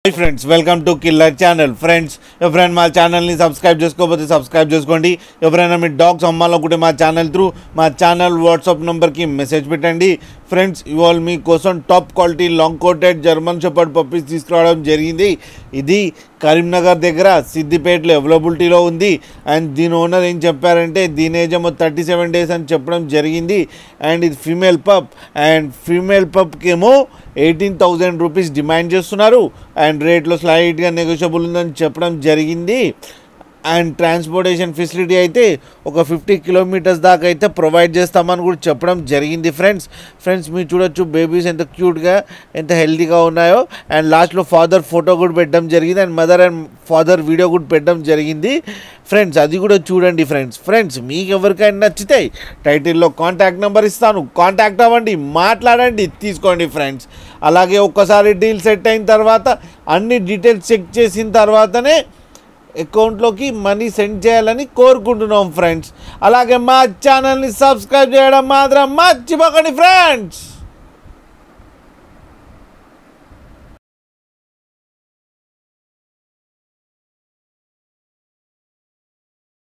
Hi friends, welcome to Killer Channel. Friends, ఎవరైనా మా ఛానల్ని సబ్స్క్రైబ్ చేసుకోకపోతే సబ్స్క్రైబ్ చేసుకోండి. ఎవరైనా మీ డాగ్స్ అమ్మాలనుకుంటే మా ఛానల్ త్రూ మా ఛానల్ వాట్సాప్ నెంబర్కి మెసేజ్ పెట్టండి. ఫ్రెండ్స్, ఇవాళ మీకోసం top quality long coated German shepherd puppies తీసుకురావడం జరిగింది. ఇది కరీంనగర్ దగ్గర సిద్దిపేటలో అవైలబిలిటీలో ఉంది. అండ్ దీని ఓనర్ ఏం చెప్పారంటే దీని ఏజ్ ఏమో 37 days అని చెప్పడం జరిగింది. అండ్ ఇది ఫీమేల్ పప్. అండ్ ఫీమేల్ పప్కి ఏమో 18,000 రూపీస్ డిమాండ్ చేస్తున్నారు. అండ్ రేట్లో స్లైట్గా నెగోషియబుల్ ఉందని చెప్పడం జరిగింది. అండ్ ట్రాన్స్పోర్టేషన్ ఫెసిలిటీ అయితే ఒక 50 kilometers దాకా అయితే ప్రొవైడ్ చేస్తామని కూడా చెప్పడం జరిగింది. ఫ్రెండ్స్ మీరు చూడొచ్చు బేబీస్ ఎంత క్యూట్గా ఎంత హెల్తీగా ఉన్నాయో. అండ్ లాస్ట్లో ఫాదర్ ఫోటో కూడా పెట్టడం జరిగింది. And mother and father video కూడా పెట్టడం జరిగింది. ఫ్రెండ్స్ అది కూడా చూడండి. ఫ్రెండ్స్ మీకు ఎవరికైనా నచ్చితే టైటిల్లో కాంటాక్ట్ నెంబర్ ఇస్తాను, కాంటాక్ట్ అవ్వండి, మాట్లాడండి, తీసుకోండి ఫ్రెండ్స్. అలాగే ఒక్కసారి డీల్ సెట్ అయిన తర్వాత అన్ని డీటెయిల్స్ చెక్ చేసిన తర్వాతనే అకౌంట్లోకి మనీ సెండ్ చేయాలని కోరుకుంటున్నాం ఫ్రెండ్స్. అలాగే మా ఛానల్ని సబ్స్క్రైబ్ చేయడం మాత్రం మర్చిపోకండి ఫ్రెండ్స్.